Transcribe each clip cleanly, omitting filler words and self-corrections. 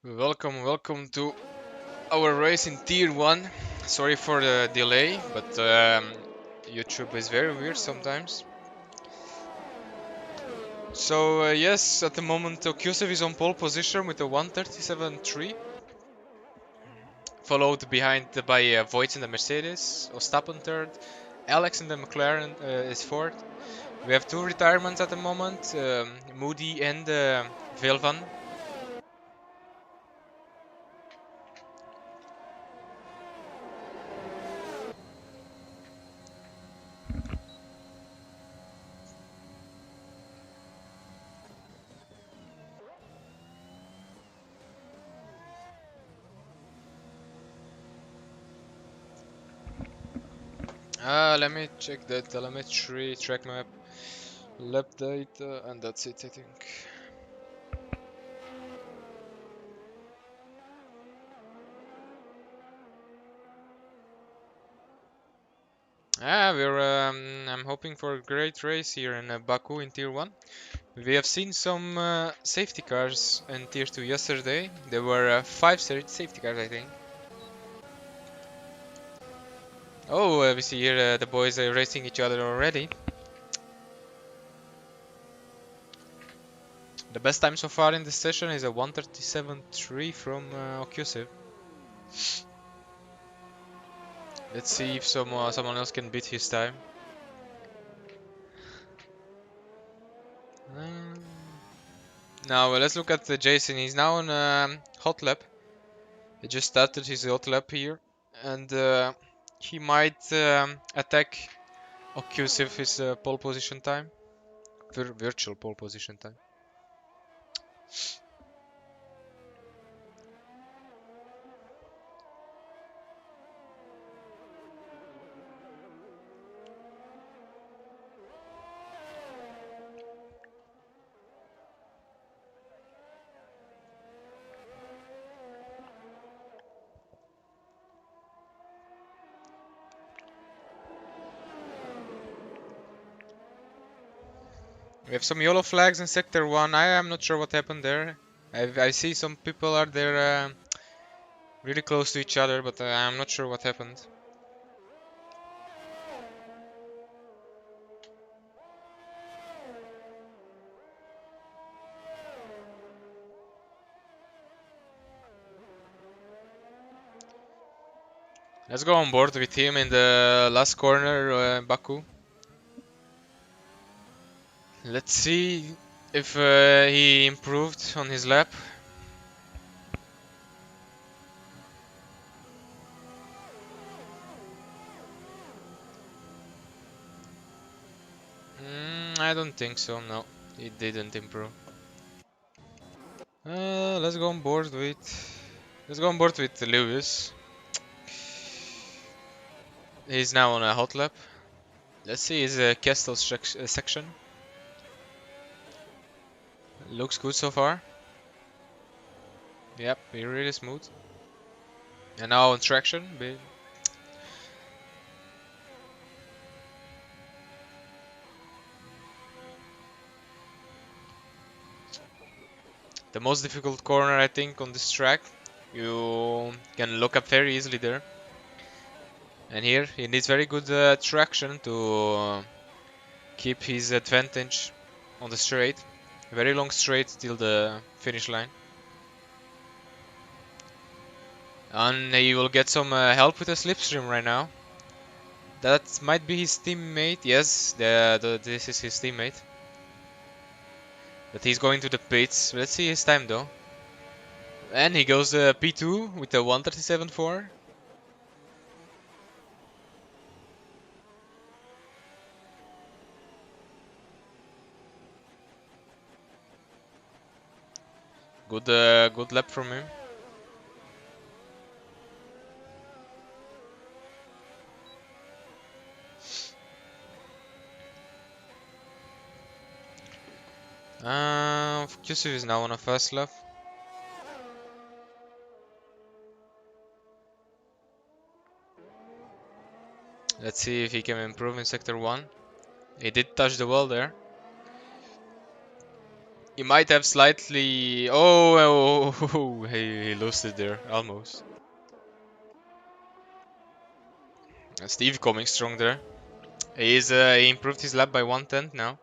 Welcome to our race in Tier 1. Sorry for the delay, but YouTube is very weird sometimes. So yes, at the moment Okusev is on pole position with a 1:37.3, followed behind by Voigt in the Mercedes, Ostapen third, Alex in the McLaren is fourth. We have two retirements at the moment, Moody and Velvan. Let me check the telemetry, track map, lap data, and that's it, I think. I'm hoping for a great race here in Baku in Tier 1. We have seen some safety cars in Tier 2 yesterday. There were 5 safety cars, I think. Oh, we see here the boys are racing each other already. The best time so far in this session is a 1:37.3 from Okusev. Let's see if someone else can beat his time. Now let's look at Jason. He's now on hot lap. He just started his hot lap here, and he might attack Okusev his pole position time, virtual pole position time. We have some yellow flags in sector 1. I am not sure what happened there. I see some people are there really close to each other, but I'm not sure what happened. Let's go on board with him in the last corner, Baku. Let's see if he improved on his lap. I don't think so, no. It didn't improve. Let's go on board with Lewis. He's now on a hot lap. Let's see his Kestel section. Looks good so far. Yep, really smooth. And now on traction. The most difficult corner, I think, on this track. You can look up very easily there. And here, he needs very good traction to keep his advantage on the straight. Very long straight till the finish line. And he will get some help with the slipstream right now. That might be his teammate. Yes, this is his teammate. But he's going to the pits. Let's see his time though. And he goes P2 with a 1:37.4. Good lap from him. Yusuf is now on a first lap. Let's see if he can improve in sector 1. He did touch the wall there. He might have slightly. Oh, he lost it there almost. Steve coming strong there. He improved his lap by 1/10 now.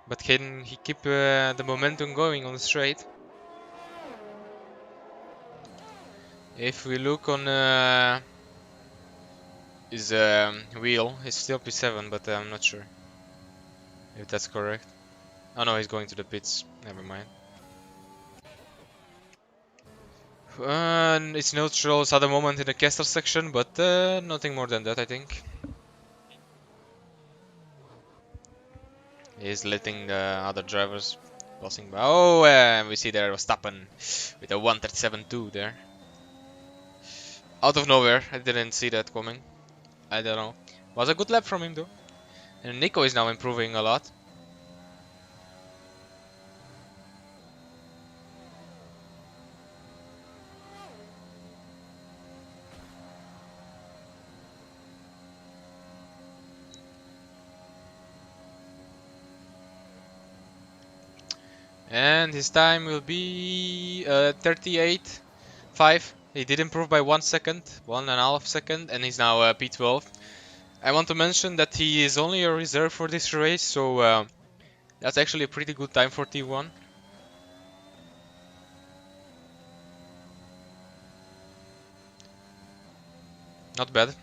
But can he keep the momentum going on the straight? If we look on his wheel, it's still P7, but I'm not sure if that's correct. Oh no, he's going to the pits. Never mind. It's neutral at the moment in the caster section, but nothing more than that, I think. He's letting the other drivers passing by. Oh, we see there Verstappen with a 1:37.2 there. Out of nowhere, I didn't see that coming. I don't know. Was a good lap from him though. And Nico is now improving a lot. And his time will be 38.5. He did improve by 1 second, 1.5 second, and he's now P12. I want to mention that he is only a reserve for this race, so that's actually a pretty good time for T1. Not bad.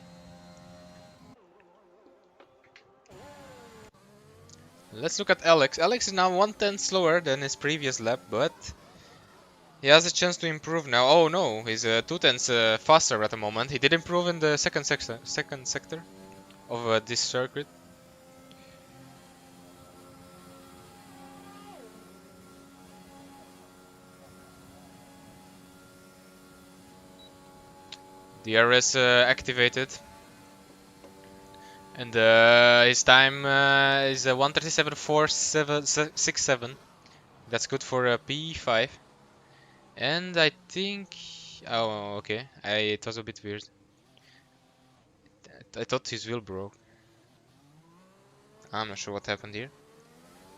Let's look at Alex. Alex is now 1/10 slower than his previous lap, but he has a chance to improve now. Oh no, he's 2/10 faster at the moment. He did improve in the second sector of this circuit. DRS activated. And his time is 1:37.467. That's good for P5. And I think... Oh, okay. It was a bit weird. I thought his wheel broke. I'm not sure what happened here.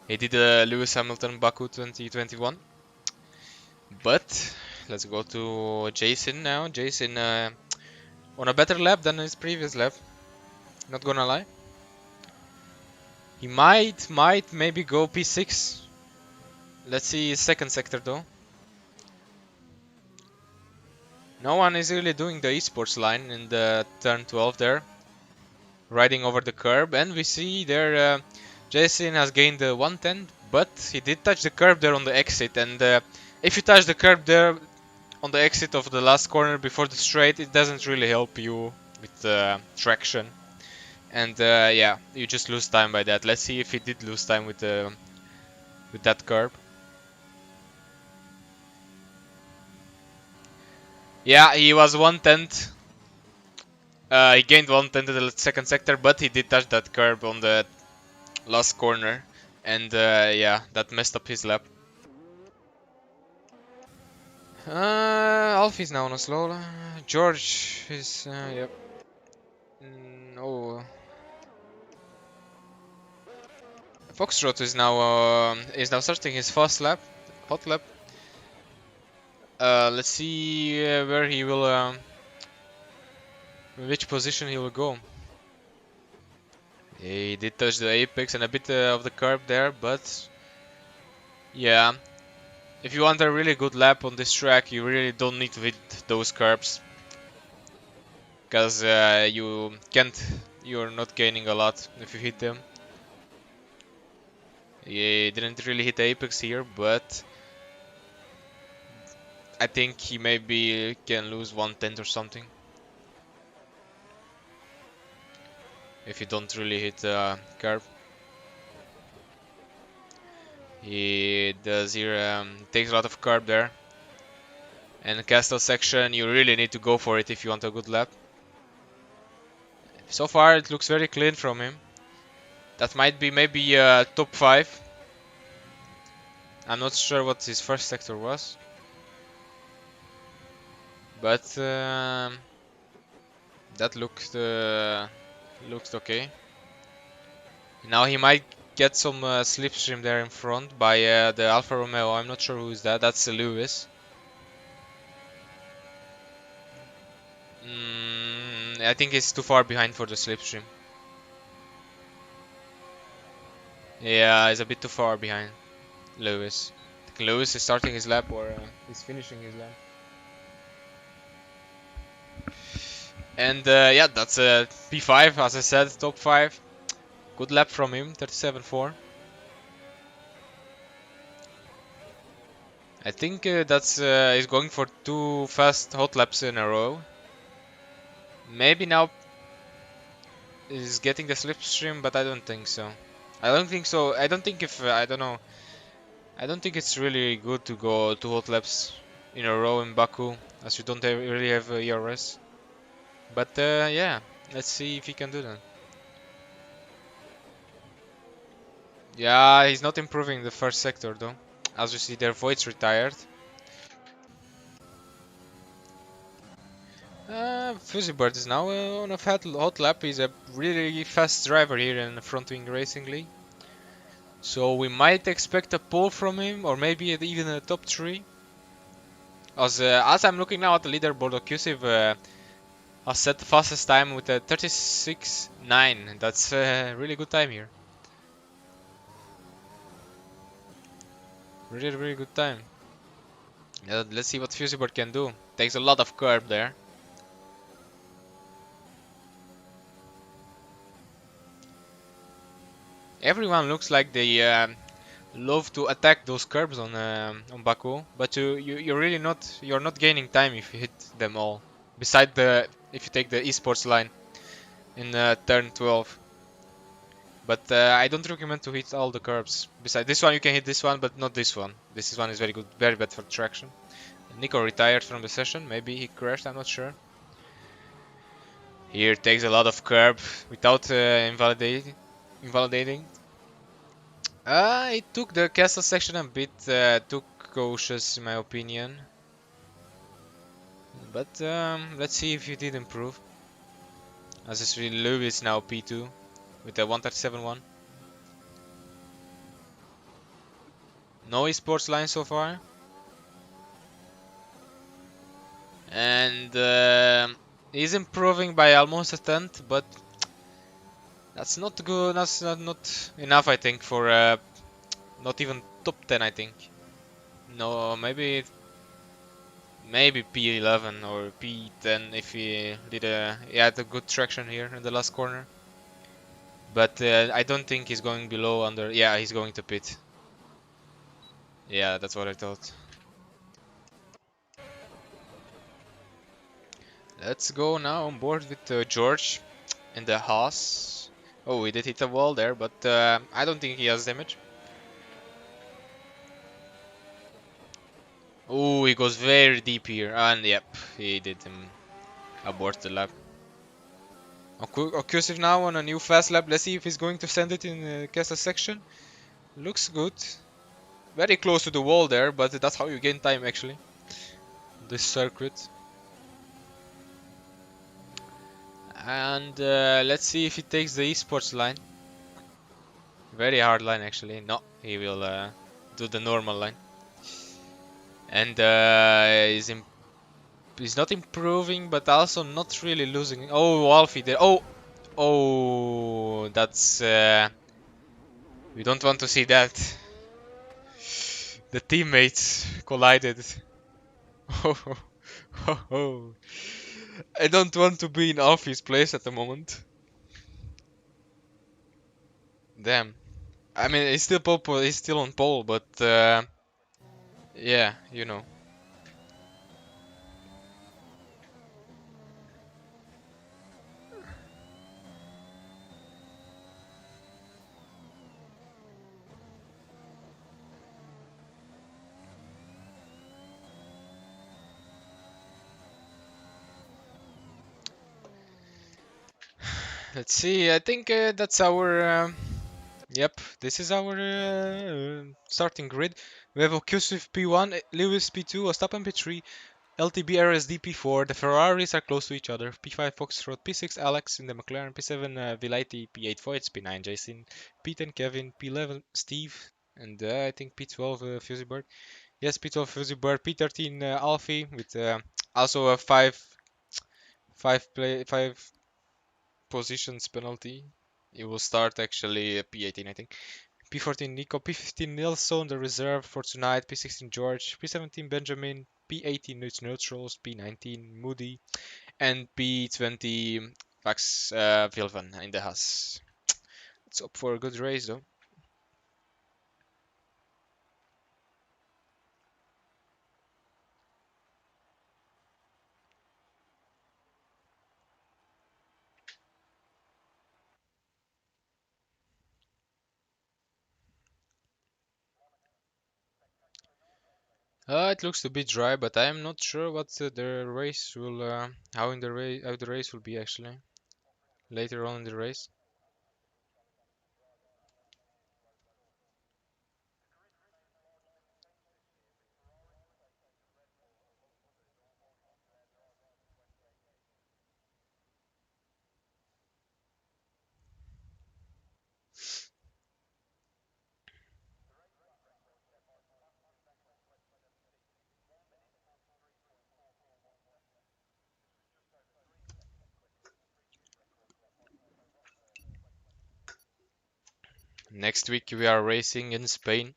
He did Lewis Hamilton Baku 2021. But let's go to Jason now. Jason on a better lap than his previous lap. Not gonna lie. He might maybe go P6. Let's see his second sector though. No one is really doing the esports line in the turn 12 there. Riding over the curb, and we see there Jason has gained 1/10, but he did touch the curb there on the exit, and if you touch the curb there on the exit of the last corner before the straight, it doesn't really help you with traction. And yeah, you just lose time by that. Let's see if he did lose time with that curb. Yeah, he was 1/10. He gained 1/10 in the second sector, but he did touch that curb on the last corner, and yeah, that messed up his lap. Alfie's now on a slow lap. George is yep. Oh, Foxtrot is now starting his fast lap, hot lap. Let's see where he will, which position he will go. He did touch the apex and a bit of the curb there, but yeah, if you want a really good lap on this track, you really don't need to hit those curbs, because you're not gaining a lot if you hit them. He didn't really hit the apex here, but I think he maybe can lose 1/10 or something if you don't really hit the curb. He does here, takes a lot of curb there. And the castle section, you really need to go for it if you want a good lap. So far it looks very clean from him. That might be maybe top 5. I'm not sure what his first sector was. But that looked okay. Now he might get some slipstream there in front by the Alfa Romeo. I'm not sure who is that. That's Lewis. I think it's too far behind for the slipstream. Yeah, it's a bit too far behind Lewis. I think Lewis is starting his lap or he's finishing his lap. And yeah, that's P5, as I said, top 5. Good lap from him, 37.4. I think that's he's going for 2 fast hot laps in a row. Maybe now he's getting the slipstream, but I don't think so. I don't think so. I don't think if I don't know. I don't think it's really good to go 2 hot laps in a row in Baku, as you don't really have ERS. But yeah, let's see if he can do that. Yeah, he's not improving the first sector though. As you see, their Void's retired. Fuzzybird is now on a hot lap. He's a really fast driver here in the Front Wing Racing League. So we might expect a pole from him, or maybe even a top 3. As I'm looking now at the leaderboard, Ocusive has set the fastest time with a 36.9. That's a really good time here. Really, really good time. Let's see what Fuzzybird can do. Takes a lot of curb there. Everyone looks like they love to attack those curbs on Baku, but you're not gaining time if you hit them all. Beside if you take the esports line in turn 12. But I don't recommend to hit all the curbs. Besides this one, you can hit this one, but not this one. This one is very good, very bad for traction. Nico retired from the session. Maybe he crashed. I'm not sure. Here takes a lot of curb without invalidating. It took the castle section a bit too cautious in my opinion. But let's see if he did improve. As is really Lewis now P2 with a 137.1. No esports line so far. And he's improving by almost a tenth, but that's not good. That's not enough, I think, for not even top 10, I think. No, maybe P11 or P10 if he had a good traction here in the last corner. But I don't think he's going below under. Yeah, he's going to pit. Yeah, that's what I thought. Let's go now on board with George in the Haas. Oh, he did hit a wall there, but I don't think he has damage. Oh, he goes very deep here, and yep, he did him abort the lap. Occlusive now on a new fast lap. Let's see if he's going to send it in the Castle section. Looks good. Very close to the wall there, but that's how you gain time actually. This circuit. And let's see if he takes the esports line. Very hard line actually. No, he will do the normal line. And he's not improving, but also not really losing. Oh, Alfie there. Oh, that's. We don't want to see that. The teammates collided. Oh. I don't want to be in Alfie's place at the moment. Damn. I mean, he's still he's still on pole, but yeah, you know. Let's see. I think that's our. Yep, this is our starting grid. We have Ocusive P1, Lewis P2, Ostapen P3, LTB RSD P4. The Ferraris are close to each other. P5 Foxtrot, P6 Alex in the McLaren, P7 Vilaiti, P8 Voits, P9 Jason, P10 Kevin, P11 Steve, and I think P12 Fusibird. Yes, P12 Fusibird, P13 Alfie with also a five positions penalty. It will start actually P18, I think. P14 Nico, P15 Nilsson, the reserve for tonight, P16 George, P17 Benjamin, P18 Nuts Neutrals, P19 Moody, and P20 Vax Vilvan in the Haas. Let's hope for a good race though. It looks to be dry, but I'm not sure what the race will, how the race will be actually later on in the race. Next week we are racing in Spain.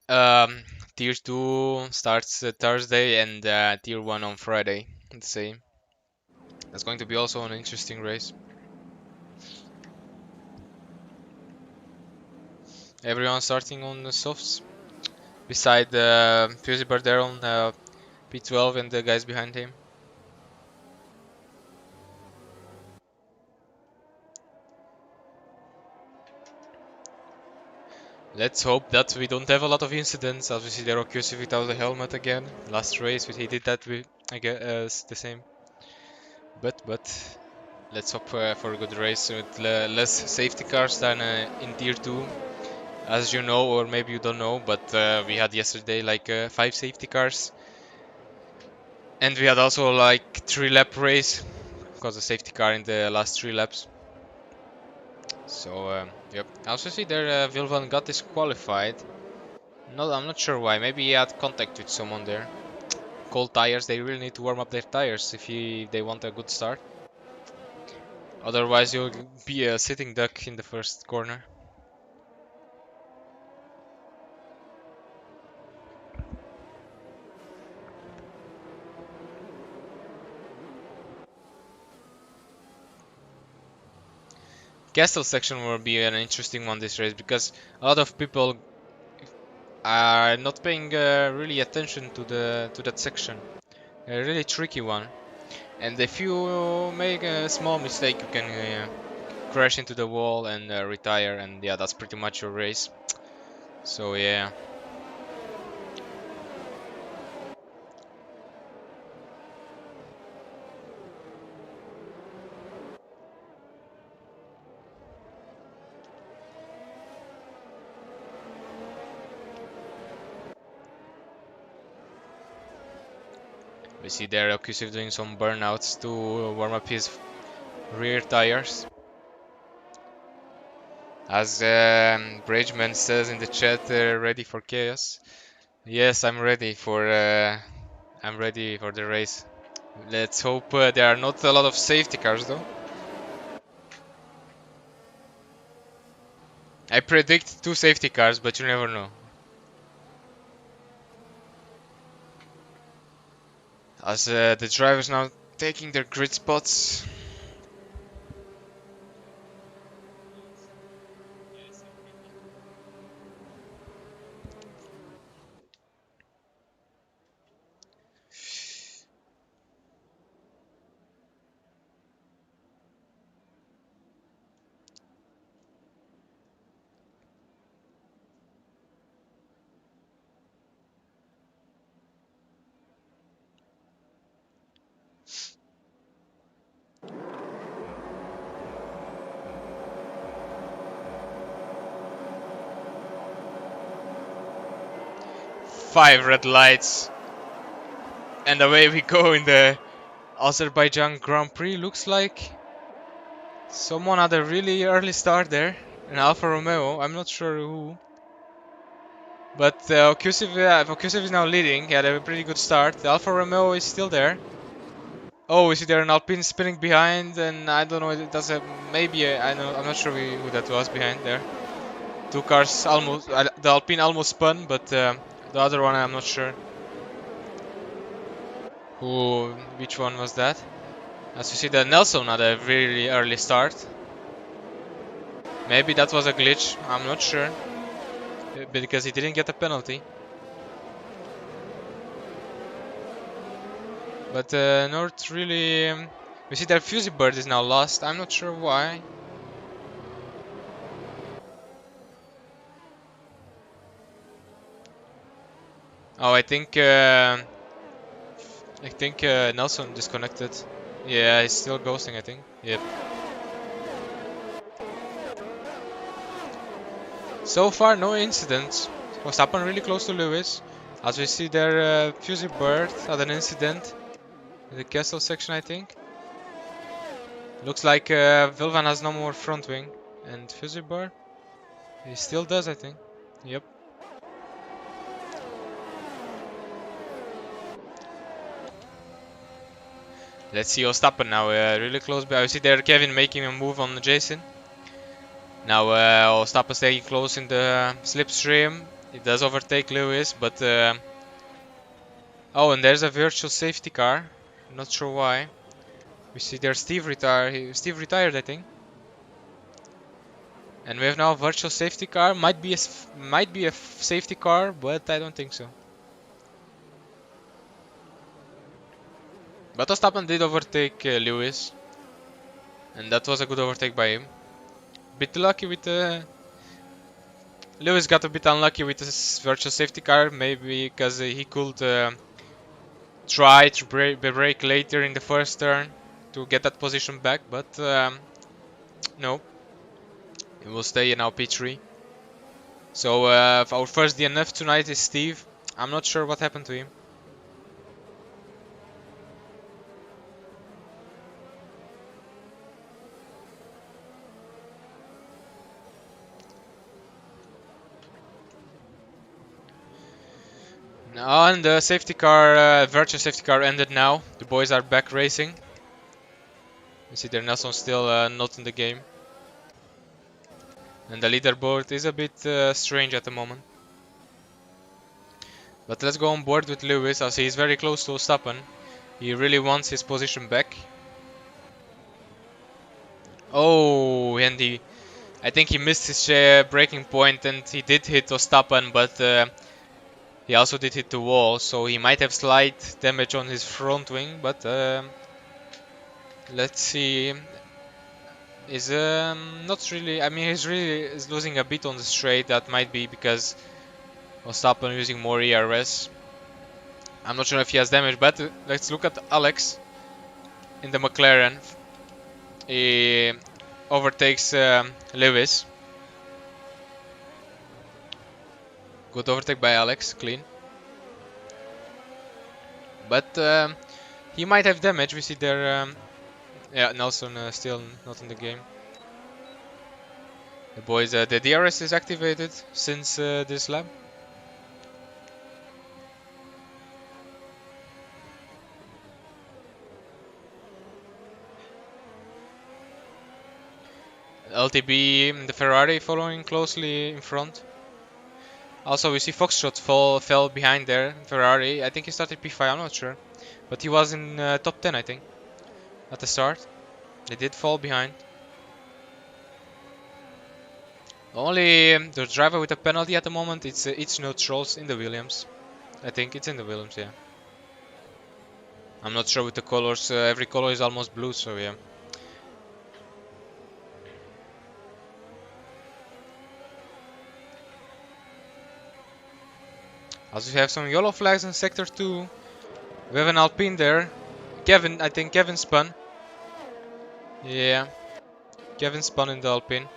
Um, Tier 2 starts Thursday and Tier 1 on Friday. The same. That's going to be also an interesting race. Everyone starting on the softs. Beside Fusibird there on P12 and the guys behind him. Let's hope that we don't have a lot of incidents. As we see there Okyusif without the helmet again. Last race he did that with I guess the same. But let's hope for a good race with less safety cars than in Tier 2. As you know, or maybe you don't know, but we had yesterday like 5 safety cars. And we had also like 3-lap race because the safety car in the last 3 laps. So yep. I also see there Vilvan got disqualified. No, I'm not sure why. Maybe he had contact with someone there. Cold tires. They really need to warm up their tires if they want a good start. Otherwise, you'll be a sitting duck in the first corner. Castle section will be an interesting one this race because a lot of people are not paying really attention to that section. A really tricky one, and if you make a small mistake, you can crash into the wall and retire, and yeah, that's pretty much your race. So yeah. We see there Okusif doing some burnouts to warm up his rear tires. As Bridgeman says in the chat, ready for chaos. Yes, I'm ready for the race. Let's hope there are not a lot of safety cars though. I predict 2 safety cars, but you never know. As the drivers now taking their grid spots. Five red lights. And away we go in the Azerbaijan Grand Prix. Looks like someone had a really early start there. An Alfa Romeo. I'm not sure who. But Okusev is now leading. He had a pretty good start. The Alfa Romeo is still there. Oh, we see there an Alpine spinning behind, and I don't know. It does a maybe I know. I'm not sure who that was behind there. Two cars almost. The Alpine almost spun, but the other one I'm not sure. Which one was that? As you see, that Nelson had a really early start. Maybe that was a glitch. I'm not sure because he didn't get a penalty. But not really. We see that Fusy Bird is now lost. I'm not sure why. Oh, I think Nelson disconnected. Yeah, he's still ghosting, I think. Yep. So far, no incidents. Was happened really close to Lewis. As we see there, Fusy Bird had an incident in the castle section, I think. Looks like Vilvan has no more front wing. And Fusy Bird, he still does, I think. Yep. Let's see Ostappen now, really close by. I see there Kevin making a move on Jason. Now Ostappen staying close in the slipstream. He does overtake Lewis, but... oh, and there's a virtual safety car. Not sure why. We see there Steve retire. Steve retired, I think. And we have now a virtual safety car. Might be a safety car, but I don't think so. But Ostappen did overtake Lewis, and that was a good overtake by him. Bit lucky with Lewis got a bit unlucky with his virtual safety car, maybe because he could try to brake later in the first turn to get that position back, but no. He will stay in our P3. So our first DNF tonight is Steve. I'm not sure what happened to him. And the safety car, virtual safety car ended now. The boys are back racing. You see there Nelson still not in the game. And the leaderboard is a bit strange at the moment. But let's go on board with Lewis as he's very close to Ostappen. He really wants his position back. Oh, and I think he missed his braking point and he did hit Ostappen, but he also did hit the wall, so he might have slight damage on his front wing, but let's see. Is not really. I mean, is losing a bit on the straight. That might be because Ostappen using more ERS. I'm not sure if he has damage, but let's look at Alex in the McLaren. He overtakes Lewis. Good overtake by Alex, clean. But he might have damage. We see there. Yeah, Nelson still not in the game. The boys, the DRS is activated since this lap. LTB, the Ferrari following closely in front. Also, we see Foxtrot fell behind there. Ferrari, I think he started P5, I'm not sure. But he was in top 10, I think, at the start. They did fall behind. Only the driver with a penalty at the moment, it's no trolls in the Williams. I think it's in the Williams, yeah. I'm not sure with the colors, every color is almost blue, so yeah. Also, we have some yellow flags in sector 2. We have an Alpine there. Kevin, I think Kevin spun. Yeah, Kevin spun in the Alpine.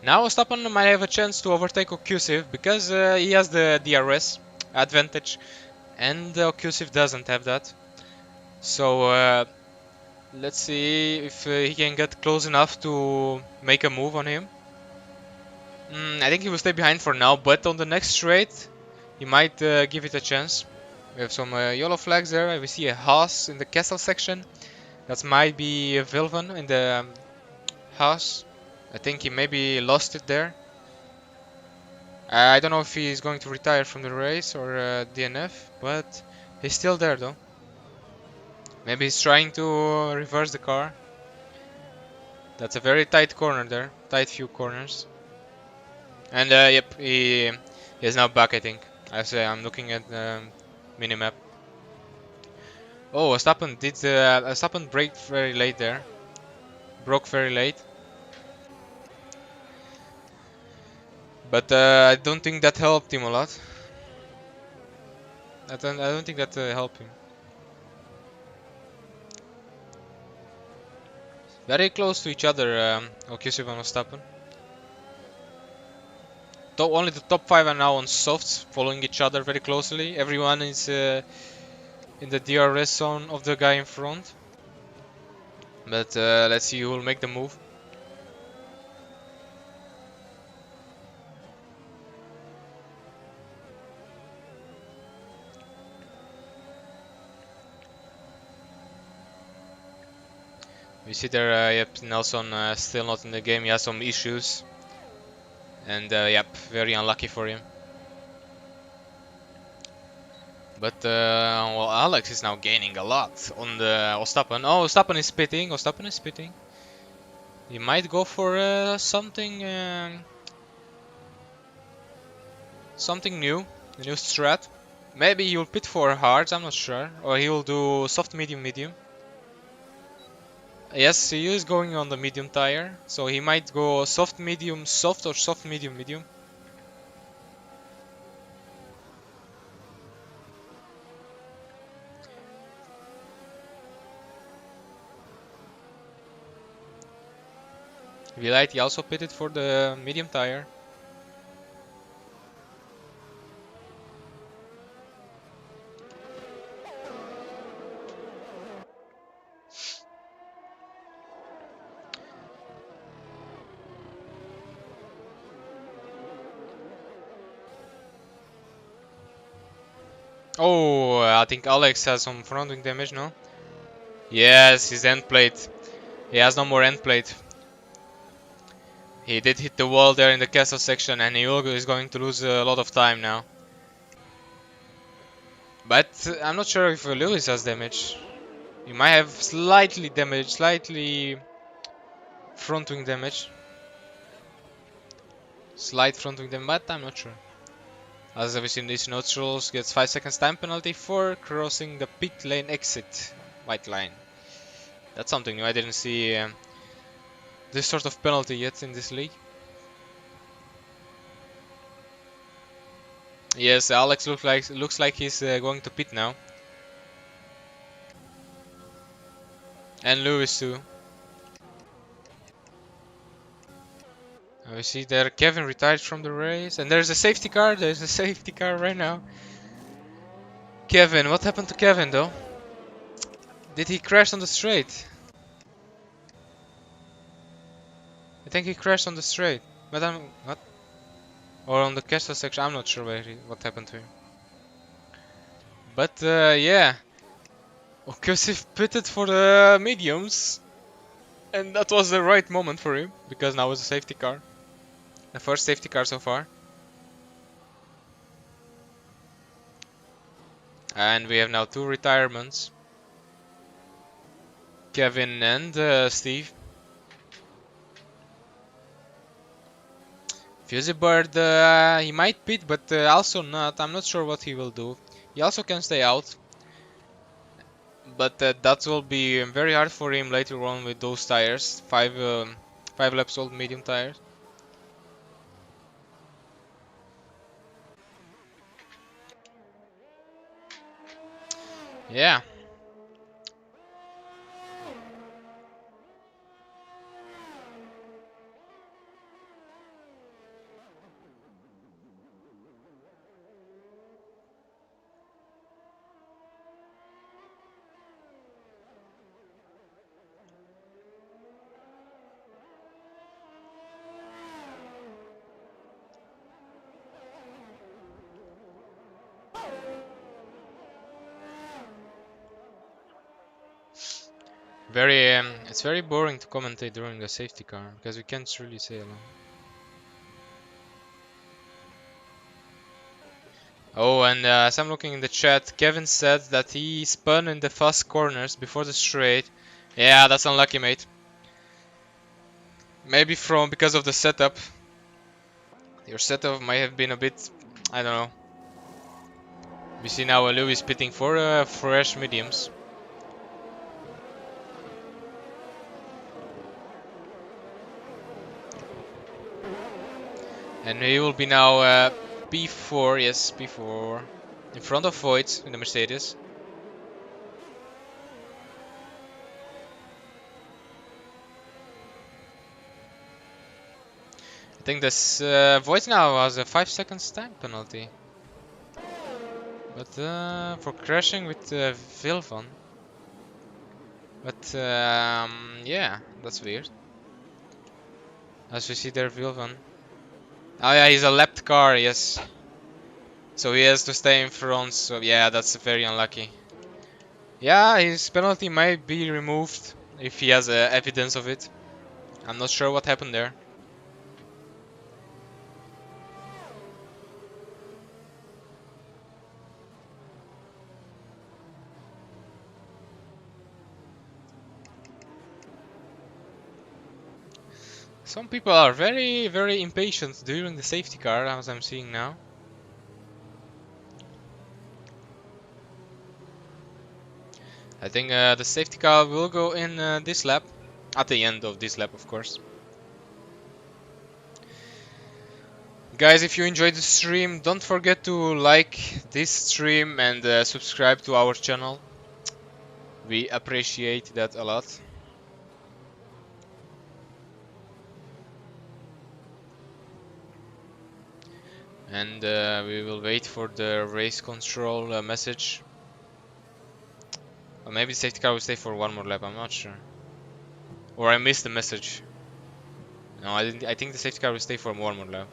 Now Verstappen might have a chance to overtake Occlusive because he has the DRS advantage and Occlusive doesn't have that. So let's see if he can get close enough to make a move on him. I think he will stay behind for now, but on the next straight he might give it a chance. We have some yellow flags there. We see a Haas in the castle section. That might be a Vilvan in the Haas. I think he maybe lost it there. I don't know if he's going to retire from the race or DNF, but he's still there though. Maybe he's trying to reverse the car. That's a very tight corner there, tight few corners. And yep, he is now back I think. As I'm looking at the minimap. Oh, Verstappen braked very late there. Broke very late. But I don't think that helped him a lot. I don't think that helped him. Very close to each other, Ocusip and Verstappen. Only the top 5 are now on softs, following each other very closely. Everyone is in the DRS zone of the guy in front. But let's see who will make the move. We see there, yep, Nelson still not in the game. He has some issues. And yep, very unlucky for him. But well, Alex is now gaining a lot on the Verstappen. Oh, Verstappen is spitting. Verstappen is spitting. He might go for something new, a new strat. Maybe he'll pit for hards, I'm not sure. Or he'll do soft, medium, medium. Yes, he is going on the medium tire. So he might go soft, medium, soft or soft, medium, medium. Vlight, he also pitted for the medium tire. Oh, I think Alex has some front wing damage, no? Yes, his end plate. He has no more end plate. He did hit the wall there in the castle section and he is going to lose a lot of time now. But I'm not sure if Lewis has damage. He might have slightly front wing damage. Slight front wing damage, but I'm not sure. As we see in these notes rules, gets 5 seconds time penalty for crossing the pit lane exit white line. That's something new. I didn't see this sort of penalty yet in this league. Yes, Alex looks like he's going to pit now. And Lewis too. And we see there Kevin retired from the race. And there's a safety car. There's a safety car right now. Kevin, what happened to Kevin though? Did he crash on the straight? I think he crashed on the straight. But what? Or on the castle section, I'm not sure what happened to him. But yeah. Ocusif pitted for the mediums. And that was the right moment for him. Because now it's a safety car. The first safety car so far. And we have now 2 retirements. Kevin and Steve. Fusibird, he might pit, but also not. I'm not sure what he will do. He also can stay out. But that will be very hard for him later on with those tires. 5 laps old medium tires. Yeah. It's very boring to commentate during the safety car because we can't really say a lot. Oh, and as I'm looking in the chat, Kevin said that he spun in the fast corners before the straight. Yeah, that's unlucky, mate. Maybe because of the setup. Your setup might have been a bit, I don't know. We see now Lewis pitting for fresh mediums. And he will be now P4, yes, P4. In front of Voigt in the Mercedes. I think this Voigt now has a 5 seconds time penalty. But for crashing with Vilvan. But yeah, that's weird. As we see there, Vilvan. Oh yeah, he's a lapped car, yes. So he has to stay in front, so yeah, that's very unlucky. Yeah, his penalty might be removed if he has evidence of it. I'm not sure what happened there. Some people are very, very impatient during the safety car, as I'm seeing now. I think the safety car will go in this lap. At the end of this lap, of course. Guys, if you enjoyed the stream, don't forget to like this stream and subscribe to our channel. We appreciate that a lot. And we will wait for the race control message. Or maybe the safety car will stay for one more lap, I'm not sure. Or I missed the message. No, I didn't. I think the safety car will stay for one more lap.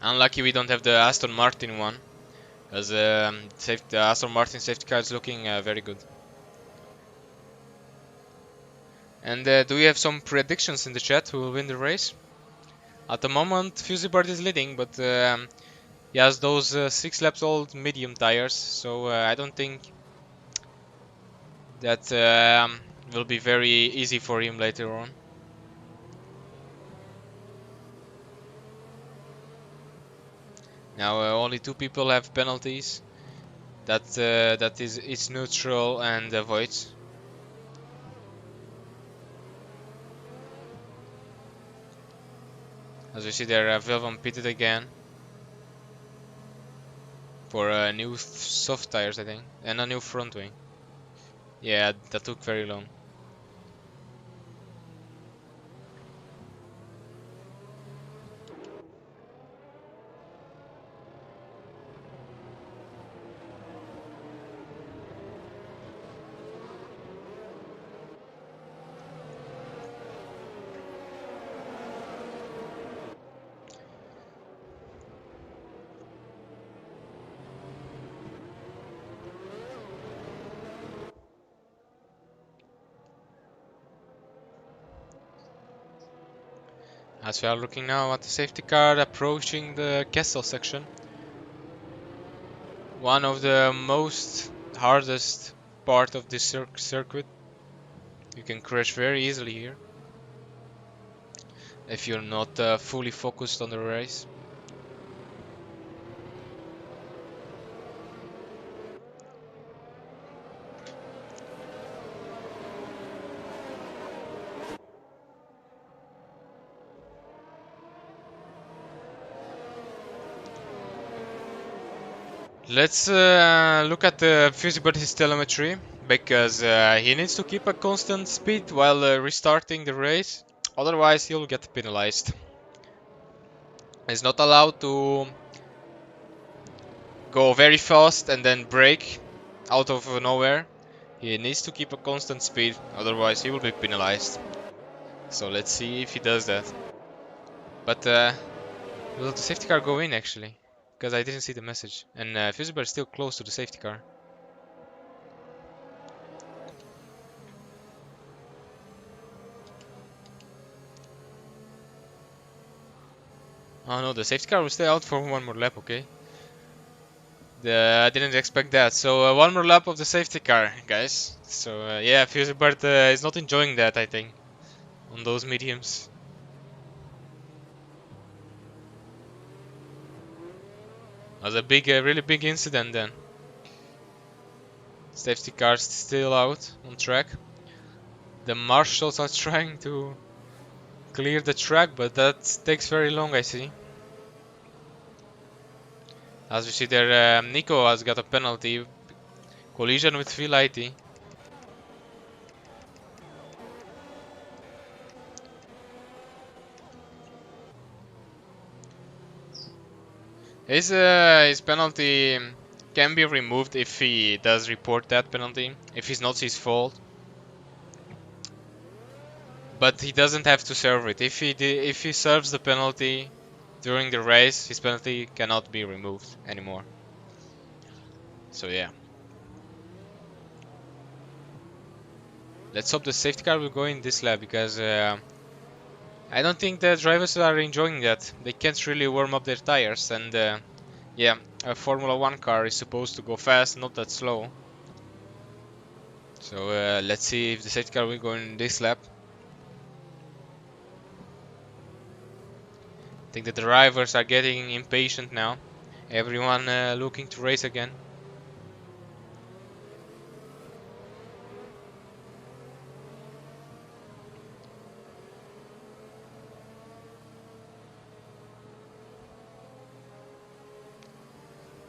Unlucky we don't have the Aston Martin one. Because the Aston Martin safety car is looking very good. And do we have some predictions in the chat who will win the race? At the moment, Fusibird is leading, but he has those 6 laps old medium tires, so I don't think that will be very easy for him later on. Now only 2 people have penalties. That is it's neutral and Void. As we see there, Vilvan pitted again for new soft tires, I think, and a new front wing. Yeah, that took very long. As we are looking now at the safety car approaching the castle section. One of the most hardest part of this circuit. You can crash very easily here if you're not fully focused on the race. Let's look at the Fusibird's telemetry, because he needs to keep a constant speed while restarting the race, otherwise he'll get penalized. He's not allowed to go very fast and then brake out of nowhere. He needs to keep a constant speed, otherwise he will be penalized. So let's see if he does that. But will the safety car go in actually? Because I didn't see the message. And Fusibar is still close to the safety car. Oh no, the safety car will stay out for one more lap, okay? I didn't expect that. So one more lap of the safety car, guys. So yeah, Fusibert is not enjoying that, I think, on those mediums. Was a big, really big incident then. Safety car still out on track. The marshals are trying to clear the track, but that takes very long, I see. As we see there, Nico has got a penalty. Collision with Vilati. His penalty can be removed if he does report that penalty, if it's not his fault. But he doesn't have to serve it. If he serves the penalty during the race, his penalty cannot be removed anymore. So yeah. Let's hope the safety car will go in this lap, because I don't think the drivers are enjoying that. They can't really warm up their tires, and yeah, a Formula 1 car is supposed to go fast, not that slow. So let's see if the safety car will go in this lap. I think the drivers are getting impatient now. Everyone looking to race again.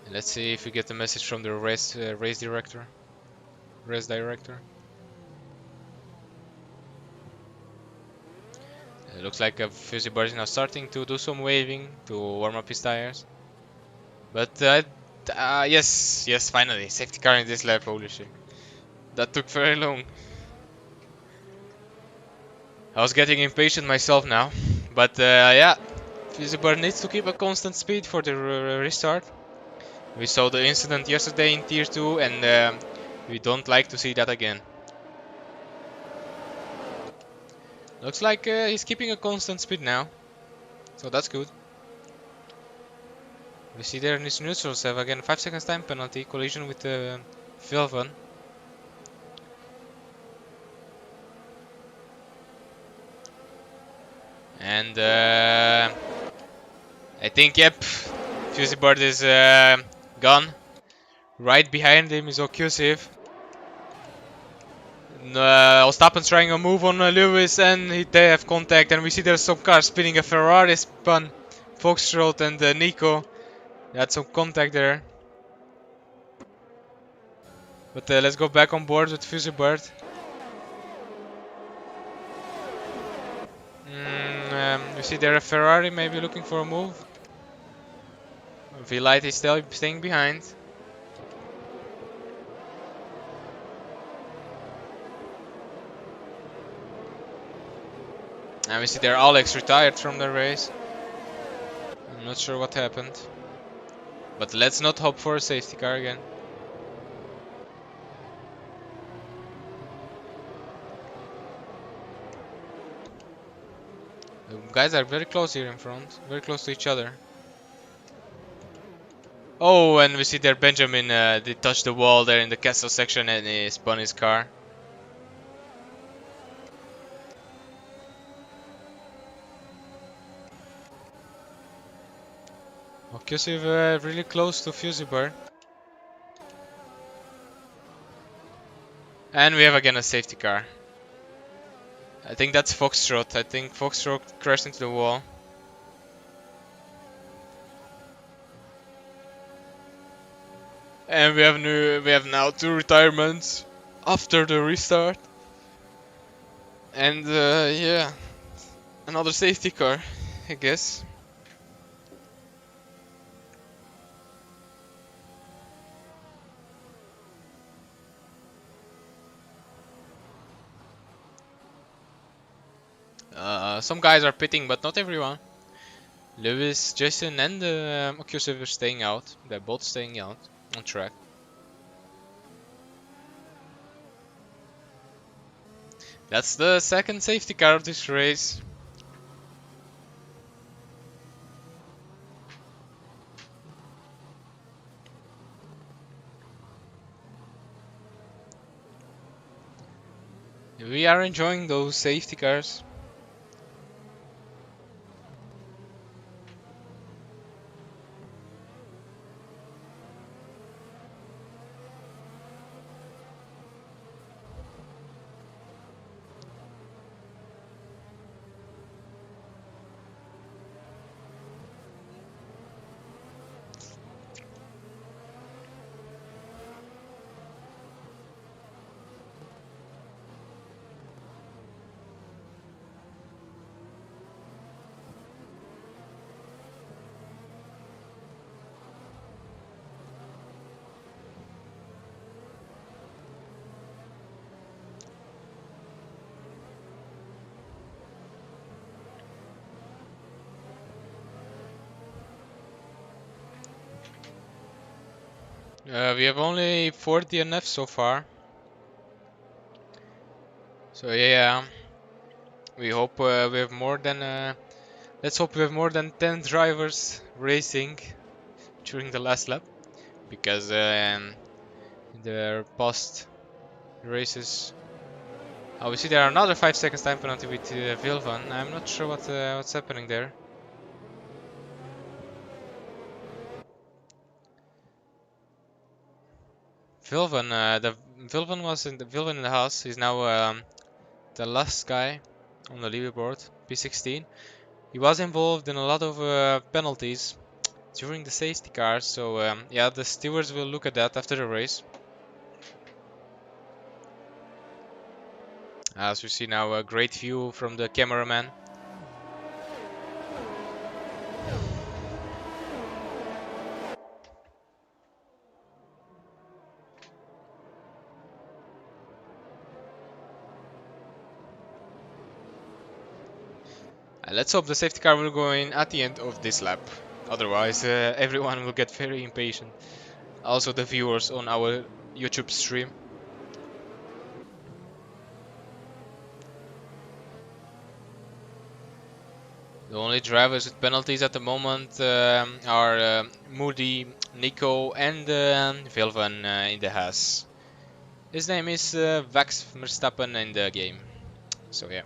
Let's see if we get the message from the race director. It looks like Fusibird is now starting to do some waving to warm up his tires. But yes, finally, safety car in this lap. Holy shit, that took very long. I was getting impatient myself now, but yeah, Fusibird needs to keep a constant speed for the restart. We saw the incident yesterday in Tier 2, and we don't like to see that again. Looks like he's keeping a constant speed now, so that's good. We see there in his neutrals have again 5 seconds time penalty, collision with Vilvan. And I think, yep, Fusibird is gone. Right behind him is Okusiv. Ostappen's trying a move on Lewis, and they have contact, and we see there's some cars spinning. A Ferrari spun Foxtrot and Nico. They had some contact there. But let's go back on board with Fusibird. You see there a Ferrari maybe looking for a move. V-Light is still staying behind. And we see there Alex retired from the race. I'm not sure what happened. But let's not hope for a safety car again. The guys are very close here in front. Very close to each other. Oh, and we see there Benjamin did touch the wall there in the castle section, and he spun his car. Okusiv really close to Fusibird. And we have again a safety car. I think that's Foxtrot. I think Foxtrot crashed into the wall. And we have now 2 retirements after the restart. And yeah, another safety car, I guess. Some guys are pitting, but not everyone. Lewis, Jason, and Okyusov are staying out. They're both staying out on track. That's the second safety car of this race. We are enjoying those safety cars. We have only 4 DNFs so far. So yeah, we hope we have more than. Let's hope we have more than 10 drivers racing during the last lap, because in the past races, obviously there are another 5 seconds time penalty with Vilvan. I'm not sure what's happening there. Vilvan, the Vilvan in the house. He's now the last guy on the leaderboard, P16. He was involved in a lot of penalties during the safety cars, so yeah, the stewards will look at that after the race. As we see now, a great view from the cameraman. Let's hope the safety car will go in at the end of this lap. Otherwise, everyone will get very impatient. Also the viewers on our YouTube stream. The only drivers with penalties at the moment are Moody, Nico, and Vilvan in the Haas. His name is Vax Verstappen in the game. So yeah.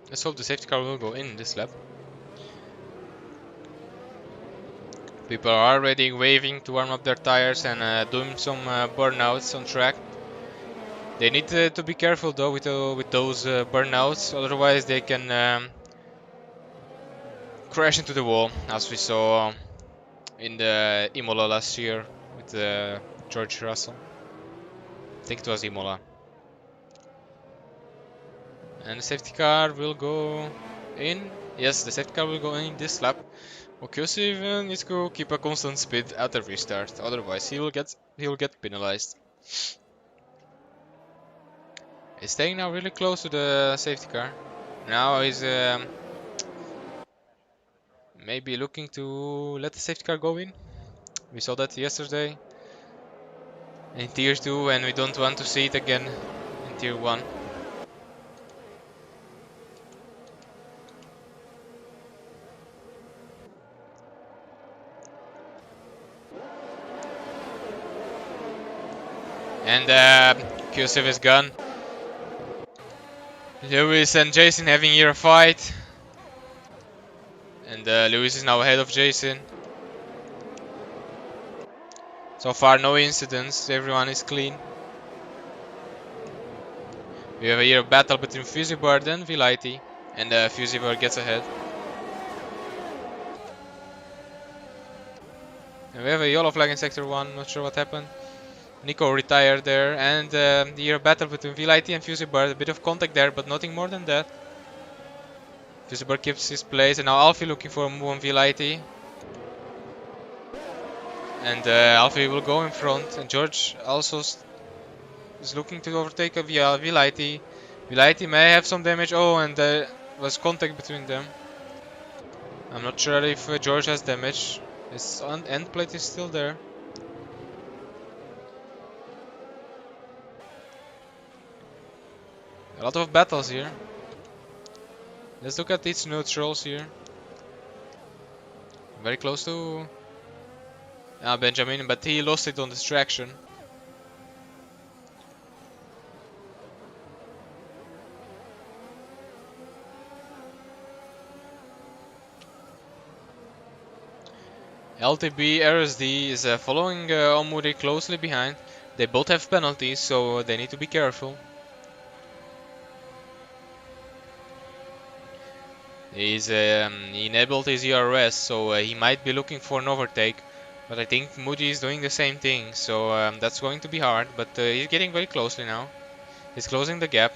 Let's hope the safety car will go in this lap. People are already waving to warm up their tires and doing some burnouts on track. They need to be careful though with those burnouts, otherwise they can crash into the wall, as we saw in the Imola last year with George Russell. I think it was Imola. And the safety car will go in. Yes, the safety car will go in this lap. Okyusov needs to keep a constant speed at the restart, otherwise he will get penalized. He's staying now really close to the safety car. Now he's maybe looking to let the safety car go in. We saw that yesterday in Tier 2 and we don't want to see it again in Tier 1. And Kyosef is gone. Lewis and Jason having here a fight. And Lewis is now ahead of Jason. So far, no incidents. Everyone is clean. We have here a battle between Fusibird and Vilite. And Fusibird gets ahead. And we have a yellow flag in Sector 1. Not sure what happened. Nico retired there. And here a battle between Vilite and Fusibird. A bit of contact there, but nothing more than that. Fusibird keeps his place. And now Alfie looking for a move on Vilite. And Alfie will go in front. And George also is looking to overtake a Vilite. Vilite may have some damage. Oh, and there was contact between them. I'm not sure if George has damage. His end plate is still there. A lot of battles here. Let's look at these neutrals here. Very close to Benjamin, but he lost it on distraction. LTB RSD is following Omuri closely behind. They both have penalties, so they need to be careful. He enabled his ERS, so he might be looking for an overtake. But I think Moody is doing the same thing, so that's going to be hard. But he's getting very closely now. He's closing the gap.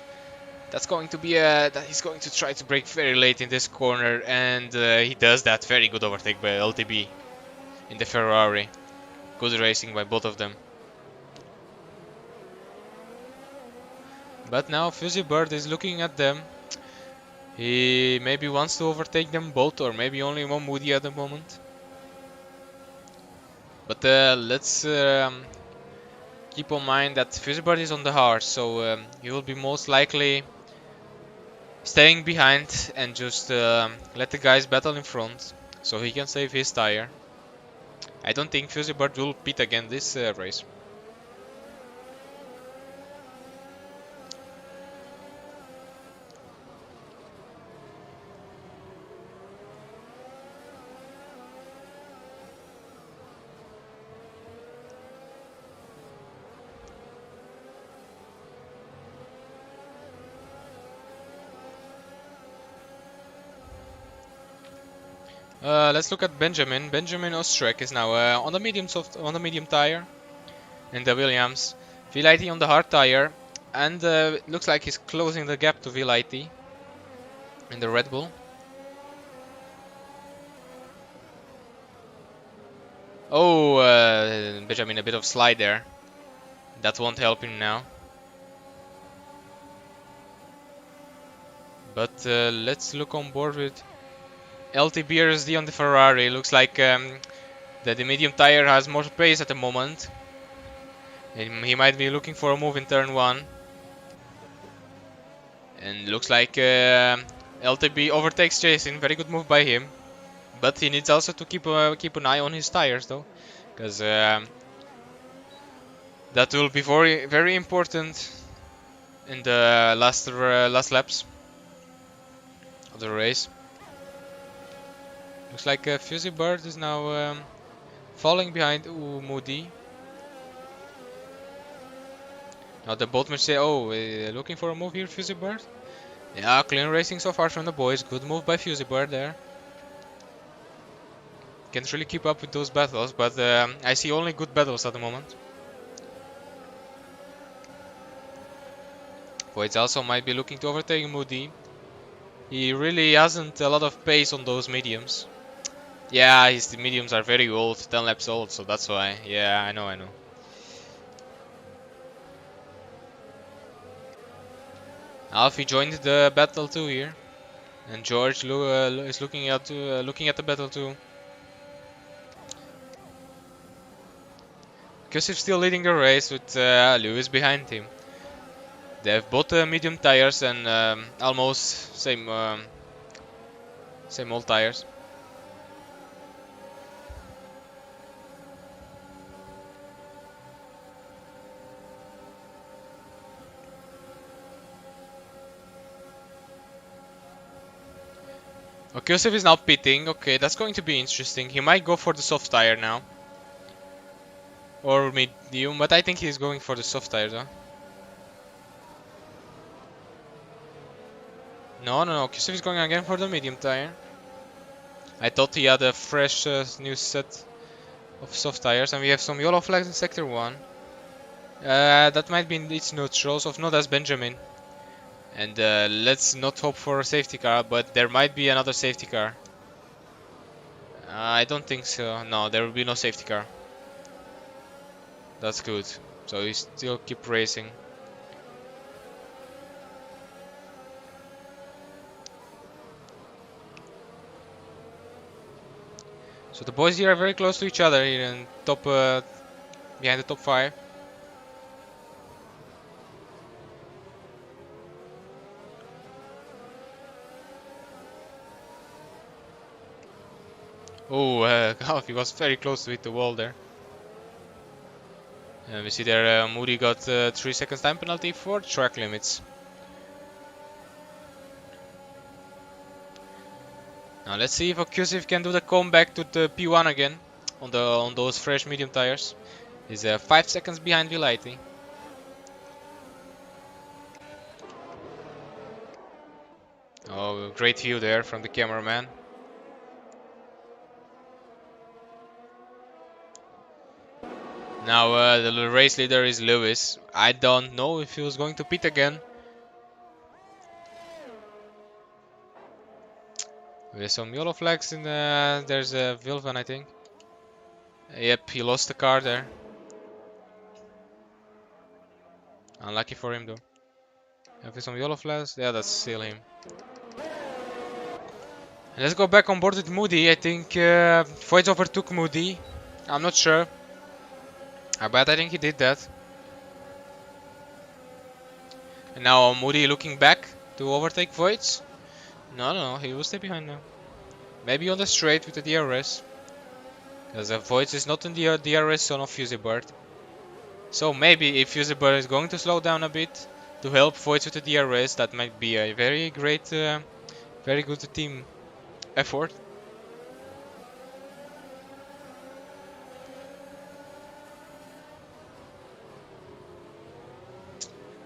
That's going to be he's going to try to brake very late in this corner, and he does that. Very good overtake by LTB in the Ferrari. Good racing by both of them. But now Fusibird is looking at them. He maybe wants to overtake them both, or maybe only one Moody at the moment. But let's keep in mind that Fusibird is on the hard, so he will be most likely staying behind and just let the guys battle in front, so he can save his tire. I don't think Fusibird will pit again this race. Let's look at Benjamin. Benjamin Ostrek is now on the medium tire in the Williams. Vilite on the hard tire, and it looks like he's closing the gap to Vilite in the Red Bull. Oh, Benjamin, a bit of slide there. That won't help him now. But let's look on board with LTB RSD on the Ferrari. Looks like that the medium tire has more pace at the moment. He might be looking for a move in turn 1. And looks like LTB overtakes Jason. Very good move by him. But he needs also to keep an eye on his tires though, because that will be very important in the last laps of the race. Looks like Fusibird is now falling behind Moody. Now the boat must say, oh, looking for a move here, Fusibird. Yeah, clean racing so far from the boys. Good move by Fusibird there. Can't really keep up with those battles, but I see only good battles at the moment. Voids also might be looking to overtake Moody. He really hasn't a lot of pace on those mediums. Yeah, his mediums are very old, 10 laps old, so that's why. Yeah, I know. Alfie joined the battle too here, and George is looking at the battle too. Because he's still leading the race with Lewis behind him. They have both medium tires and almost same old tires. Okay, Yosef is now pitting. Okay, that's going to be interesting. He might go for the soft tire now. Or medium, but I think he's going for the soft tire though. No, no, no. Yosef is going again for the medium tire. I thought he had a fresh new set of soft tires, and we have some yellow flags in sector 1. That might be its neutrals. If not, that's Benjamin. And let's not hope for a safety car, but there might be another safety car. I don't think so. No, there will be no safety car. That's good. So we still keep racing. So the boys here are very close to each other here in top, behind the top 5. Oh, God, he was very close to hit the wall there. We see there Moody got 3 seconds time penalty for track limits. Now let's see if Okusif can do the comeback to the P1 again on those fresh medium tires. He's 5 seconds behind Vilaiti. Oh, great view there from the cameraman. Now the race leader is Lewis. I don't know if he was going to pit again. There's some yellow flags in the... There's a Vilvan, I think. Yep, he lost the car there. Unlucky for him though. Have some yellow flags? Yeah, that's still him. Let's go back on board with Moody. I think Voigt overtook Moody. I'm not sure. But I think he did that. And now Moody looking back to overtake Voigt. No, no, he will stay behind now. Maybe on the straight with the DRS. Because Voigt is not in the DRS zone of Fusibird. So maybe if Fusibird is going to slow down a bit to help Voigt with the DRS, that might be a very great, very good team effort.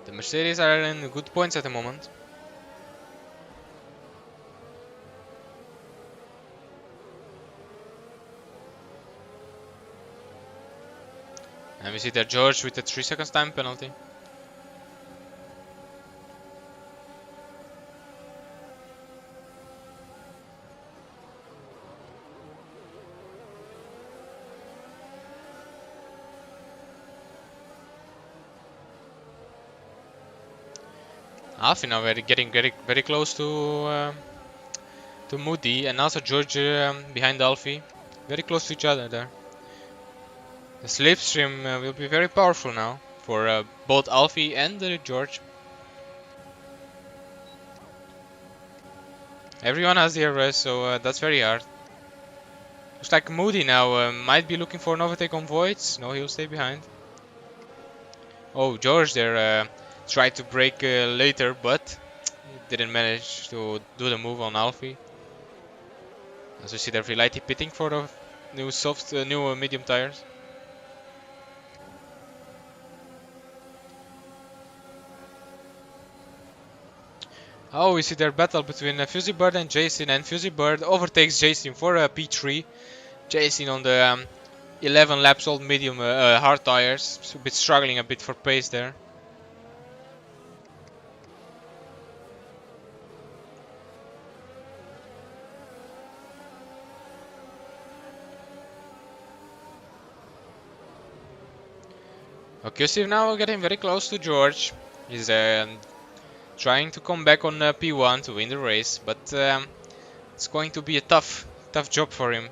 The Mercedes are in good points at the moment. And we see that George with a 3 seconds time penalty. Alfie now getting very close to Moody, and also George behind Alfie. Very close to each other there. The slipstream will be very powerful now for both Alfie and George. Everyone has the DRS, so that's very hard. Looks like Moody now might be looking for an overtake on Voids. No, he'll stay behind. Oh, George there tried to brake later, but didn't manage to do the move on Alfie. As you see there, Vilaiti pitting for the new medium tires. Oh, we see their battle between Fusibird and Jason, and Fusibird overtakes Jason for a P3. Jason on the 11 laps old medium hard tires, so a bit struggling a bit for pace there. Okay, so now getting very close to George. He's trying to come back on P1 to win the race, but it's going to be a tough job for him.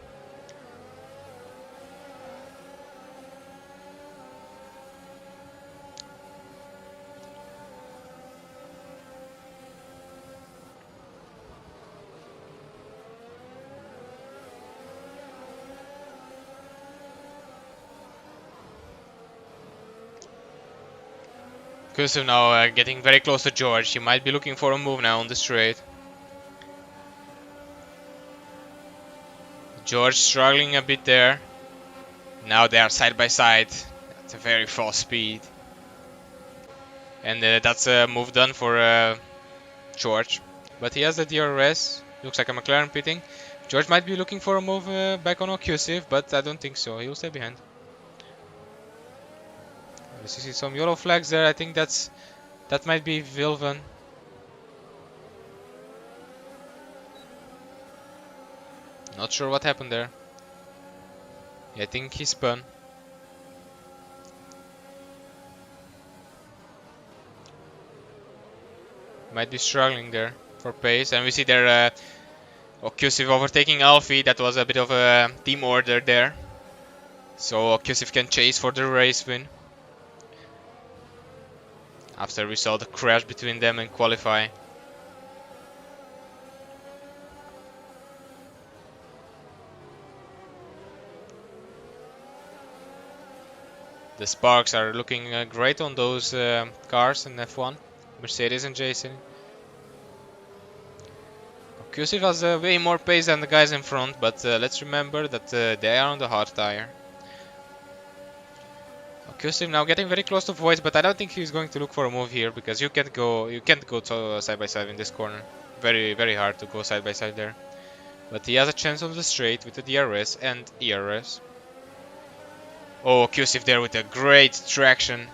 Kusuv now getting very close to George. He might be looking for a move now on the straight. George struggling a bit there. Now they are side by side at a very fast speed. And that's a move done for George. But he has the DRS. Looks like a McLaren pitting. George might be looking for a move back on Occusive, but I don't think so. He will stay behind. You see some yellow flags there. I think that might be Vilvan. Not sure what happened there. Yeah, I think he spun. Might be struggling there for pace. And we see there Occusive overtaking Alfie. That was a bit of a team order there. So Occusive can chase for the race win. After we saw the crash between them and qualify. The sparks are looking great on those cars in F1. Mercedes and Jason. Occusive has way more pace than the guys in front, but let's remember that they are on the hard tire. Occusive now getting very close to Voids, but I don't think he's going to look for a move here because you can't go side by side in this corner. Very hard to go side by side there. But he has a chance on the straight with the DRS and ERS. Oh, Occusive there with a great traction.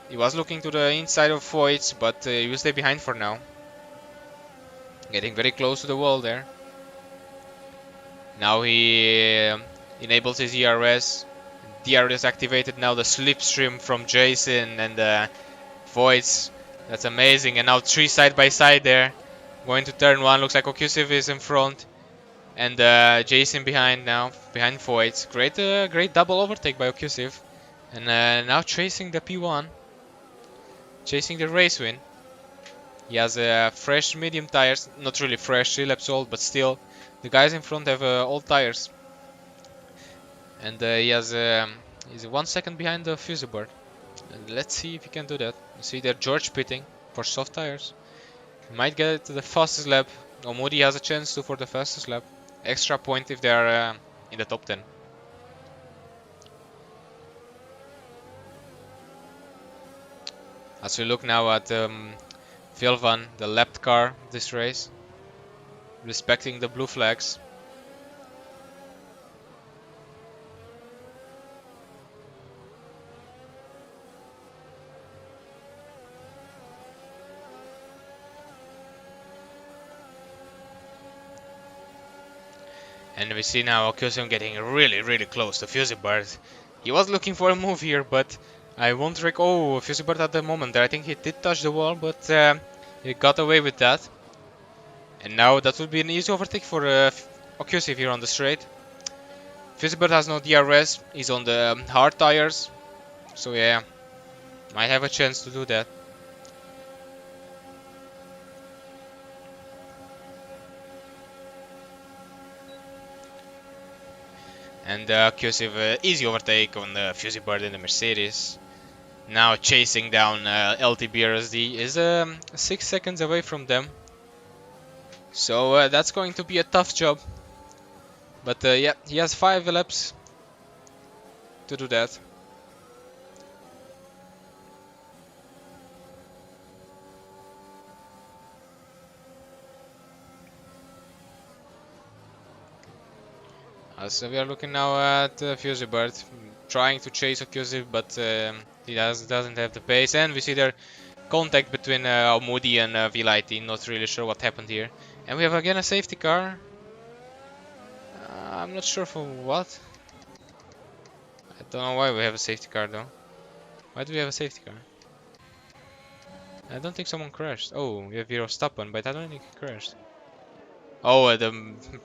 He was looking to the inside of Voids, but he will stay behind for now. Getting very close to the wall there. Now he enables his ERS. DRS activated now, the slipstream from Jason and Voids. That's amazing. And now 3 side by side there. Going to turn 1. Looks like Occusive is in front. And Jason behind now. Behind Voids. Great double overtake by Occusive. And now chasing the P1. Chasing the race win. He has fresh medium tires. Not really fresh, 3 laps old, but still. The guys in front have old tires. And he has he's 1 second behind the Fusibird. And let's see if he can do that. You see there George pitting for soft tires. He might get it to the fastest lap. Moody has a chance to for the fastest lap. Extra point if they are in the top 10. As we look now at Vilvan, the lapped car this race, respecting the blue flags. And we see now Occusive getting really close to Fusibird. He was looking for a move here, but I won't oh, Fusibird at the moment there. I think he did touch the wall, but he got away with that. And now that would be an easy overtake for Occusive here on the straight. Fusibird has no DRS, he's on the hard tires. So yeah, might have a chance to do that. And Occusive easy overtake on the Fusibird in the Mercedes. Now chasing down LTBRSD is 6 seconds away from them. So that's going to be a tough job. But yeah, he has 5 laps to do that. So we are looking now at Fusibird, trying to chase Occusive, but he doesn't have the pace. And we see there contact between Moody and Vilaiti. Not really sure what happened here. And we have again a safety car. I'm not sure for what. I don't know why we have a safety car though. Why do we have a safety car? I don't think someone crashed. Oh, we have Vero Stappen, but I don't think he crashed. Oh, the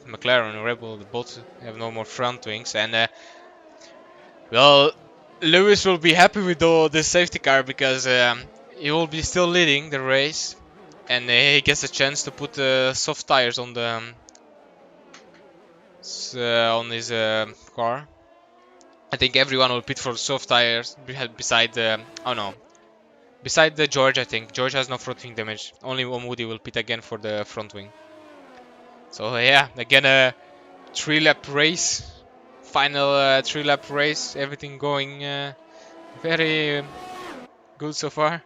McLaren Red Bull, both have no more front wings, and well, Lewis will be happy with the safety car because he will be still leading the race, and he gets a chance to put soft tires on the on his car. I think everyone will pit for soft tires beside the beside the George. I think George has no front wing damage. Only Moody will pit again for the front wing. So yeah, again 3-lap race. Final 3-lap race. Everything going very good so far.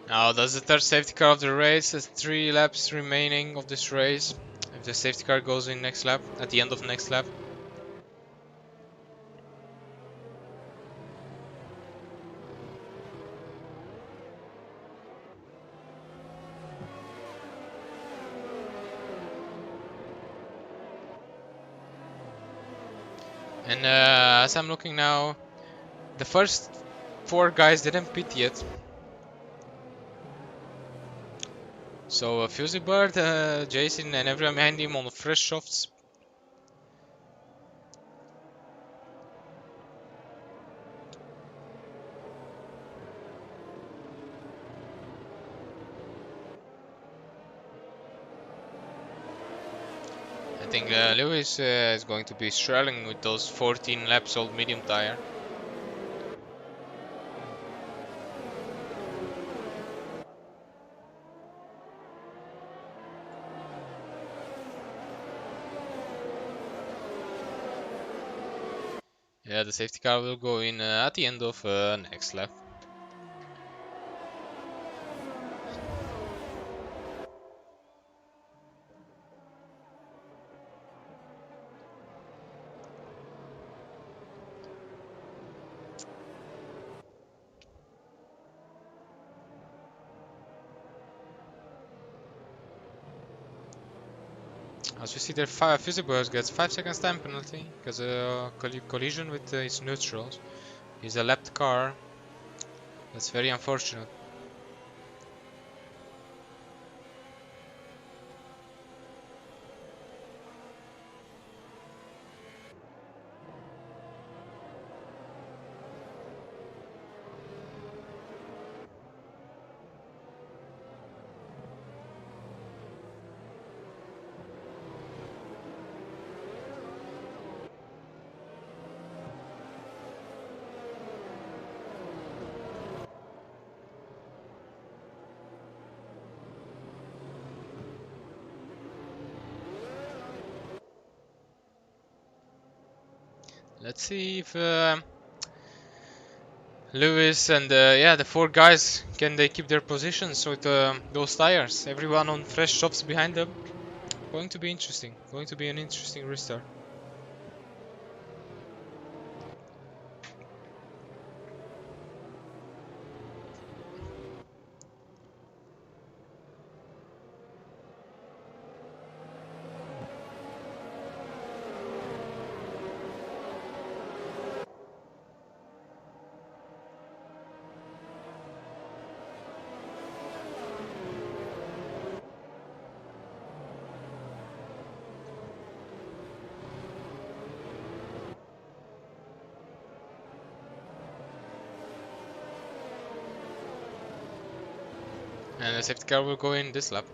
Now that's the third safety car of the race. There's 3 laps remaining of this race. If the safety car goes in next lap, at the end of the next lap. And as I'm looking now, the first 4 guys didn't pit yet. So Fusey Bird, Jason and everyone behind him on the fresh softs. I think Lewis is going to be struggling with those 14 laps old medium tire. Yeah, the safety car will go in at the end of next lap. As we see there, Fusibus gets 5 seconds time penalty because collision with its neutrals. He's a lapped car. That's very unfortunate. Let's see if Lewis and yeah, the 4 guys, can they keep their positions with those tires? Everyone on fresh softs behind them. Going to be interesting. Going to be an interesting restart. And the safety car will go in this lap.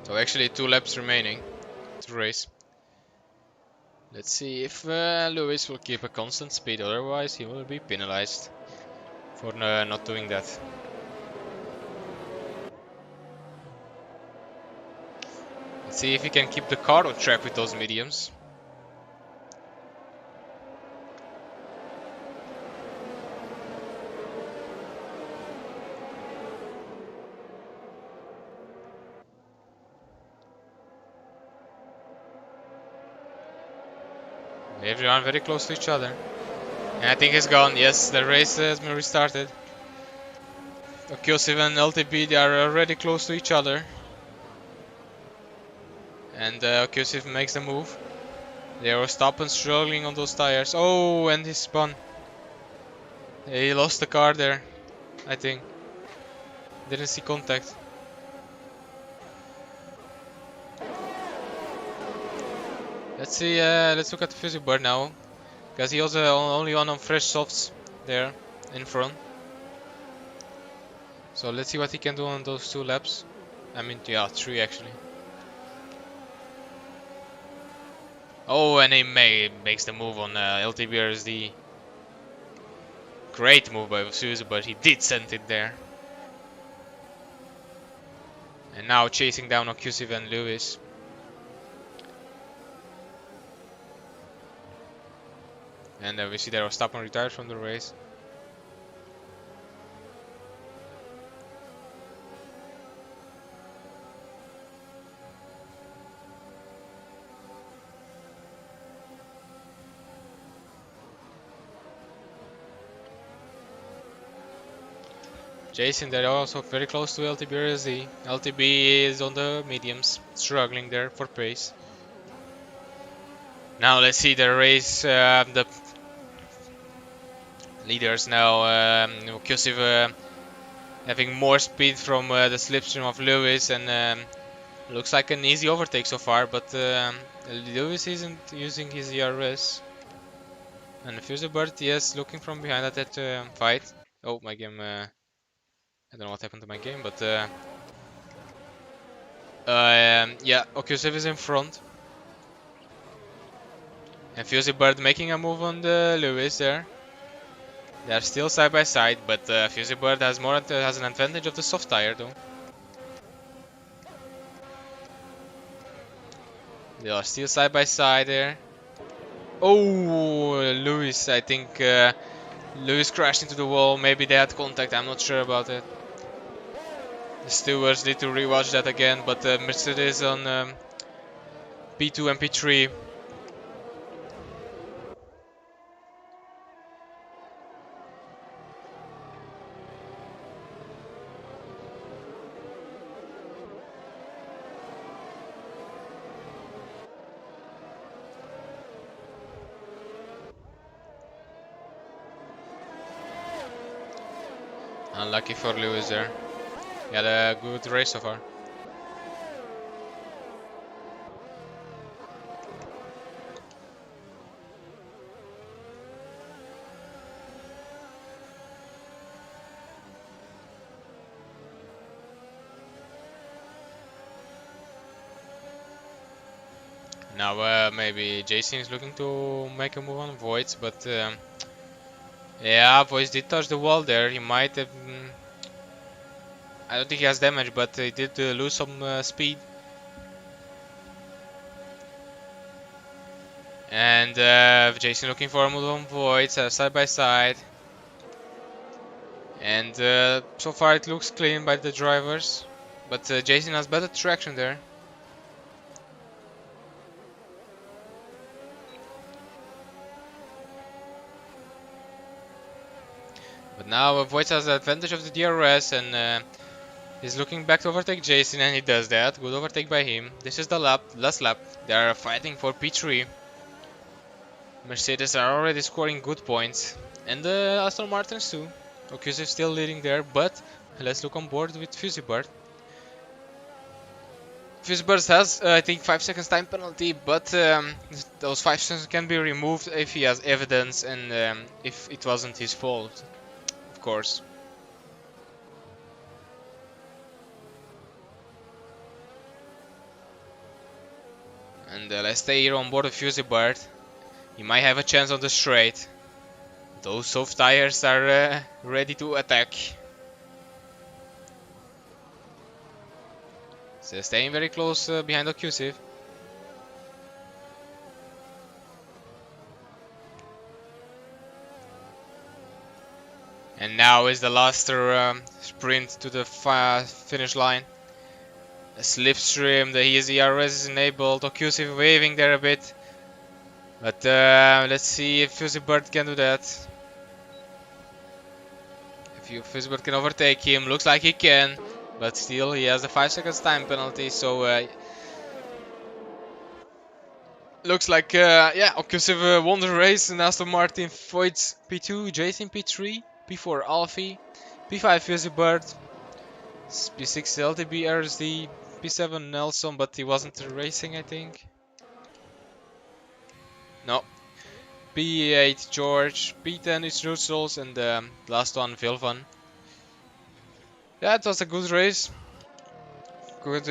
So actually 2 laps remaining to race. Let's see if Lewis will keep a constant speed, otherwise he will be penalized for not doing that. Let's see if he can keep the car on track with those mediums. Everyone very close to each other. And I think he's gone. Yes, the race has been restarted. Okyosif and LTB, they are already close to each other. And Okyosif makes the move. They were stopping, struggling on those tires. Oh, and he spun. He lost the car there, I think. Didn't see contact. Let's see, let's look at the Fuzzy Bird now. Because he was only on fresh softs there in front. So let's see what he can do on those 2 laps. I mean, yeah, 3 actually. Oh, and he makes the move on LTBRSD. Great move by Fuzzy, but he did send it there. And now chasing down Okyosif and Lewis. And we see there was Verstappen retired from the race. Jason, they're also very close to LTBRSD. LTB is on the mediums, struggling there for pace. Now let's see the race, the leaders now. Okyosif having more speed from the slipstream of Lewis, and looks like an easy overtake so far, but Lewis isn't using his ERS. And Fuzzy Bird, yes, looking from behind at that fight. Oh, my game, I don't know what happened to my game, but yeah, Okyosif is in front. And Fuzzy Bird making a move on the Lewis there. They are still side by side, but Fuzzy Bird has an advantage of the soft tire though. They are still side by side there. Oh, Lewis, I think Lewis crashed into the wall. Maybe they had contact, I'm not sure about it. The stewards need to rewatch that again, but Mercedes on P2 and P3. Unlucky for Lewis there. He had a good race so far. Now maybe Jason is looking to make a move on Voids, but yeah, Voids did touch the wall there. He might have... I don't think he has damage, but he did lose some speed. And Jason looking for a move on Voids, side by side. And so far it looks clean by the drivers, but Jason has better traction there. But now Voids has the advantage of the DRS, and he's looking back to overtake Jason, and he does that. Good overtake by him. This is the last lap. They are fighting for P3. Mercedes are already scoring good points, and the Aston Martins too. Okyosif still leading there, but let's look on board with Fuzzy Bird. Fuzzy Bird has, I think, 5 seconds time penalty, but those 5 seconds can be removed if he has evidence and if it wasn't his fault, of course. And let's stay here on board of Fuzzy Bird. He might have a chance on the straight. Those soft tires are ready to attack. So staying very close behind Occlusive. And now is the last sprint to the finish line. A slipstream, the easy RS is enabled. Occlusive waving there a bit. But let's see if Fuzzybird can do that. If Fuzzybird can overtake him, looks like he can. But still, he has a 5 seconds time penalty, so looks like, yeah, Occlusive won the race, and Aston Martin Voigt P2, Jason P3, P4 Alfie, P5 Fuzzybird, P6 LTB RSD, P7 Nelson, but he wasn't racing, I think. No. P8 George, P10 is Russells, and the last one Vilvan. Yeah, it was a good race. Good